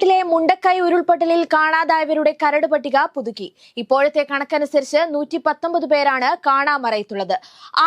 ഗുജറാത്തിലെ മുണ്ടക്കൈ ഉരുൾപൊട്ടലിൽ കാണാതായവരുടെ കരട് പട്ടിക പുതുക്കി. ഇപ്പോഴത്തെ കണക്കനുസരിച്ച് 119 പേരാണ് കാണാമറയത്തുള്ളത്.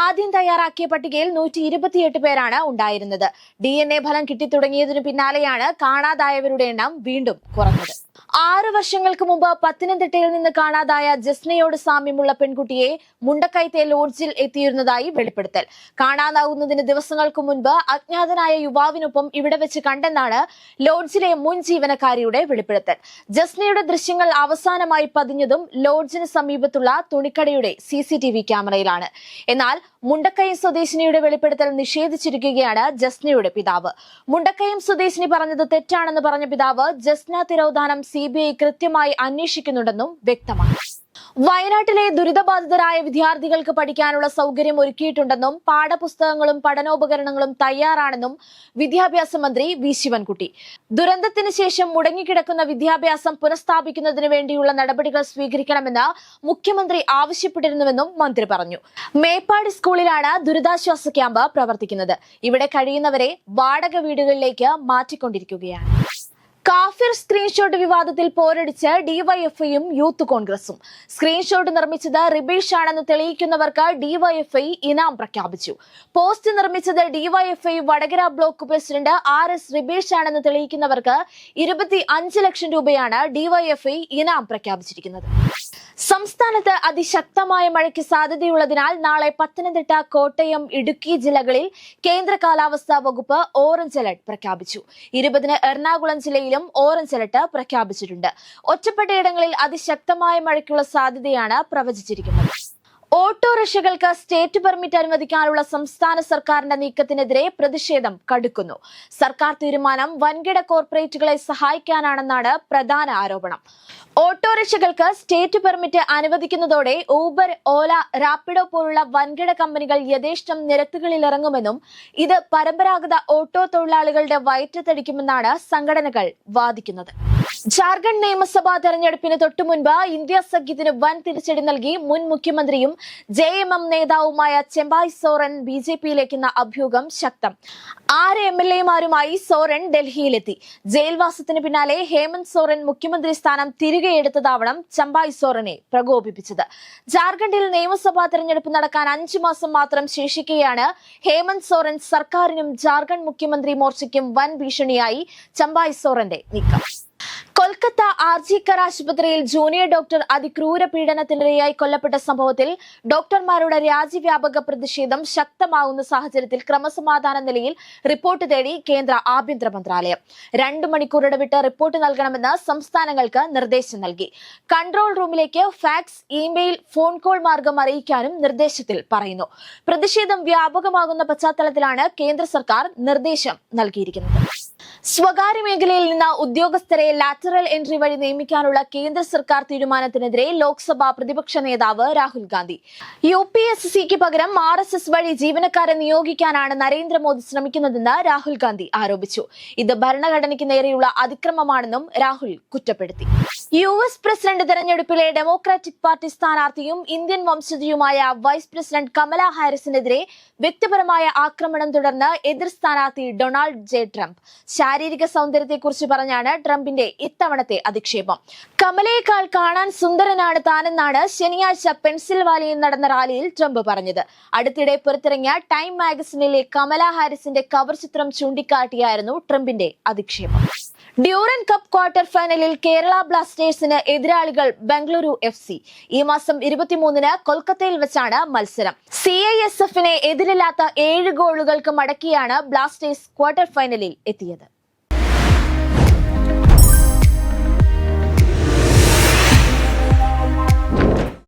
ആദ്യം തയ്യാറാക്കിയ പട്ടികയിൽ 128 പേരാണ് ഉണ്ടായിരുന്നത്. DNA ഫലം കിട്ടിത്തുടങ്ങിയതിനു പിന്നാലെയാണ് കാണാതായവരുടെ എണ്ണം വീണ്ടും കുറഞ്ഞത്. 6 വർഷങ്ങൾക്ക് മുമ്പ് പത്തനംതിട്ടയിൽ നിന്ന് കാണാതായ ജസ്നയോട് സാമ്യമുള്ള പെൺകുട്ടിയെ മുണ്ടക്കൈത്തെ ലോഡ്ജിൽ എത്തിയിരുന്നതായി വെളിപ്പെടുത്തൽ. കാണാതാവുന്നതിന് ദിവസങ്ങൾക്ക് മുൻപ് അജ്ഞാതനായ യുവാവിനൊപ്പം ഇവിടെ വെച്ച് കണ്ടെന്നാണ് ലോഡ്ജിലെ മുൻ ജീവനക്കാരിയുടെ വെളിപ്പെടുത്തൽ. ജസ്നയുടെ ദൃശ്യങ്ങൾ അവസാനമായി പതിഞ്ഞതും ലോഡ്ജിന് സമീപത്തുള്ള തുണിക്കടയുടെ CCTV ക്യാമറയിലാണ്. എന്നാൽ മുണ്ടക്കയം സ്വദേശിനിയുടെ വെളിപ്പെടുത്തൽ നിഷേധിച്ചിരിക്കുകയാണ് ജസ്നയുടെ പിതാവ്. മുണ്ടക്കയം സ്വദേശിനി പറഞ്ഞത് തെറ്റാണെന്ന് പറഞ്ഞ പിതാവ് ജസ്ന തിരോധാനം CBI കൃത്യമായി അന്വേഷിക്കുന്നുണ്ടെന്നും വ്യക്തമാണ്. വയനാട്ടിലെ ദുരിതബാധിതരായ വിദ്യാർത്ഥികൾക്ക് പഠിക്കാനുള്ള സൗകര്യം ഒരുക്കിയിട്ടുണ്ടെന്നും പാഠപുസ്തകങ്ങളും പഠനോപകരണങ്ങളും തയ്യാറാണെന്നും വിദ്യാഭ്യാസ മന്ത്രി വി ശിവൻകുട്ടി. ദുരന്തത്തിന് ശേഷം മുടങ്ങിക്കിടക്കുന്ന വിദ്യാഭ്യാസം പുനഃസ്ഥാപിക്കുന്നതിന് വേണ്ടിയുള്ള നടപടികൾ സ്വീകരിക്കണമെന്ന് മുഖ്യമന്ത്രി ആവശ്യപ്പെട്ടിരുന്നുവെന്നും മന്ത്രി പറഞ്ഞു. മേപ്പാടി സ്കൂളിലാണ് ദുരിതാശ്വാസ ക്യാമ്പ് പ്രവർത്തിക്കുന്നത്. ഇവിടെ കഴിയുന്നവരെ വാടക വീടുകളിലേക്ക് മാറ്റിക്കൊണ്ടിരിക്കുകയാണ്. കാഫിർ സ്ക്രീൻഷോട്ട് വിവാദത്തിൽ പോരടിച്ച് ഡിവൈഎഫ്ഐയും യൂത്ത് കോൺഗ്രസും. സ്ക്രീൻഷോട്ട് നിർമ്മിച്ചത് റിബീഷ് ആണെന്ന് തെളിയിക്കുന്നവർക്ക് ഡിവൈഎഫ്ഐ ഇനാം പ്രഖ്യാപിച്ചു. പോസ്റ്റ് നിർമ്മിച്ചത് DYFI Vadakara block president RS Ribeesh ആണെന്ന് തെളിയിക്കുന്നവർക്ക് 25 ലക്ഷം രൂപയാണ് ഡിവൈഎഫ്ഐ ഇനാം പ്രഖ്യാപിച്ചിരിക്കുന്നത്. സംസ്ഥാനത്ത് അതിശക്തമായ മഴയ്ക്ക് സാധ്യതയുള്ളതിനാൽ നാളെ പത്തനംതിട്ട, കോട്ടയം, ഇടുക്കി ജില്ലകളിൽ കേന്ദ്ര കാലാവസ്ഥാ വകുപ്പ് ഓറഞ്ച് അലർട്ട് പ്രഖ്യാപിച്ചു. 20-ന് എറണാകുളം ജില്ലയിലും ഓറഞ്ച് അലർട്ട് പ്രഖ്യാപിച്ചിട്ടുണ്ട്. ഒറ്റപ്പെട്ടയിടങ്ങളിൽ അതിശക്തമായ മഴയ്ക്കുള്ള സാധ്യതയാണ് പ്രവചിച്ചിരിക്കുന്നത്. ഓട്ടോറിക്ഷകൾക്ക് സ്റ്റേറ്റ് പെർമിറ്റ് അനുവദിക്കാനുള്ള സംസ്ഥാന സർക്കാരിന്റെ നീക്കത്തിനെതിരെ പ്രതിഷേധം കടുക്കുന്നു. സർക്കാർ തീരുമാനം വൻകിട കോർപ്പറേറ്റുകളെ സഹായിക്കാനാണെന്നാണ് പ്രധാന ആരോപണം. ഓട്ടോറിക്ഷകൾക്ക് സ്റ്റേറ്റ് പെർമിറ്റ് അനുവദിക്കുന്നതോടെ ഊബർ, ഓല, റാപ്പിഡോ പോലുള്ള വൻകിട കമ്പനികൾ യഥേഷ്ടം നിരത്തുകളിൽ ഇറങ്ങുമെന്നും ഇത് പരമ്പരാഗത ഓട്ടോ തൊഴിലാളികളുടെ വയറ്റത്തടിക്കുമെന്നാണ് സംഘടനകൾ വാദിക്കുന്നത്. ജാർഖണ്ഡ് നിയമസഭാ തെരഞ്ഞെടുപ്പിന് തൊട്ടുമുൻപ് ഇന്ത്യ സഖ്യത്തിന് വൻ തിരിച്ചടി നൽകി മുൻ മുഖ്യമന്ത്രിയും JMM നേതാവുമായ ചെമ്പായ് സോറൻ BJPയിലേക്കെന്ന അഭ്യൂഹം ശക്തം. 6 MLAമാരുമായി സോറൻ ഡൽഹിയിലെത്തി. ജയിൽവാസത്തിന് പിന്നാലെ ഹേമന്ത് സോറൻ മുഖ്യമന്ത്രി സ്ഥാനം തിരികെ എടുത്തതാവണം ചെമ്പായ് സോറനെ പ്രകോപിപ്പിച്ചത്. ജാർഖണ്ഡിൽ നിയമസഭാ തെരഞ്ഞെടുപ്പ് നടക്കാൻ 5 മാസം മാത്രം ശേഷിക്കെയാണ് ഹേമന്ത് സോറൻ സർക്കാരിനും ജാർഖണ്ഡ് മുഖ്യമന്ത്രി മോർച്ചയ്ക്കും വൻ ഭീഷണിയായി ചെമ്പായ് സോറന്റെ നീക്കം. കൊൽക്കത്ത RG-കർ ആശുപത്രിയിൽ ജൂനിയർ ഡോക്ടർ അതിക്രൂര പീഡനത്തിനിരയായി കൊല്ലപ്പെട്ട സംഭവത്തിൽ ഡോക്ടർമാരുടെ രാജ്യവ്യാപക പ്രതിഷേധം ശക്തമാകുന്ന സാഹചര്യത്തിൽ ക്രമസമാധാന നിലയിൽ റിപ്പോർട്ട് തേടി കേന്ദ്ര ആഭ്യന്തര മന്ത്രാലയം 2 മണിക്കൂർ ഇടവിട്ട് റിപ്പോർട്ട് നൽകണമെന്ന് സംസ്ഥാനങ്ങൾക്ക് നിർദ്ദേശം നൽകി. കൺട്രോൾ റൂമിലേക്ക് ഫാക്സ്, ഇമെയിൽ, ഫോൺ കോൾ മാർഗം അറിയിക്കാനും നിർദ്ദേശത്തിൽ പറയുന്നു. പ്രതിഷേധം വ്യാപകമാകുന്ന പശ്ചാത്തലത്തിലാണ് കേന്ദ്ര സർക്കാർ നിർദ്ദേശം നൽകിയിരിക്കുന്നത്. സ്വകാര്യ മേഖലയിൽ നിന്ന് ഉദ്യോഗസ്ഥരെ ലാറ്ററൽ എൻട്രി വഴി നിയമിക്കാനുള്ള കേന്ദ്ര സർക്കാർ തീരുമാനത്തിനെതിരെ ലോക്സഭാ പ്രതിപക്ഷ നേതാവ് രാഹുൽ ഗാന്ധി. UPSCക്ക് പകരം RSS വഴി ജീവനക്കാരെ നിയോഗിക്കാനാണ് നരേന്ദ്രമോദി ശ്രമിക്കുന്നതെന്ന് രാഹുൽ ഗാന്ധി ആരോപിച്ചു. ഇത് ഭരണഘടനയ്ക്ക് നേരെയുള്ള അതിക്രമമാണെന്നും രാഹുൽ കുറ്റപ്പെടുത്തി. US പ്രസിഡന്റ് തെരഞ്ഞെടുപ്പിലെ ഡെമോക്രാറ്റിക് പാർട്ടി സ്ഥാനാർത്ഥിയും ഇന്ത്യൻ വംശജയുമായ വൈസ് പ്രസിഡന്റ് കമല ഹാരിസിനെതിരെ വ്യക്തിപരമായ ആക്രമണം തുടർന്ന് എതിർ സ്ഥാനാർത്ഥി ഡൊണാൾഡ് J. ട്രംപ്. ശാരീരിക സൗന്ദര്യത്തെക്കുറിച്ച് പറഞ്ഞാണ് ട്രംപിന്റെ ഇത്തവണത്തെ അധിക്ഷേപം. കമലയേക്കാൾ കാണാൻ സുന്ദരനാണ് താനെന്നാണ് ശനിയാഴ്ച പെൻസിൽവാനിയയിൽ നടന്ന റാലിയിൽ ട്രംപ് പറഞ്ഞത്. അടുത്തിടെ പുറത്തിറങ്ങിയ ടൈം മാഗസിനിലെ കമല ഹാരിസിന്റെ കവർ ചിത്രം ചൂണ്ടിക്കാട്ടിയായിരുന്നു ട്രംപിന്റെ അധിക്ഷേപം. ഡ്യൂറൻ കപ്പ് ക്വാർട്ടർ ഫൈനലിൽ കേരള ബ്ലാസ്റ്റേഴ്സിന് എതിരാളികൾ ബംഗളൂരു FC. ഈ മാസം 23-ന് കൊൽക്കത്തയിൽ വെച്ചാണ് മത്സരം. CISFനെ എതിരില്ലാത്ത 7 ഗോളുകൾക്ക് മടക്കിയാണ് ബ്ലാസ്റ്റേഴ്സ് ക്വാർട്ടർ ഫൈനലിൽ എത്തിയത്.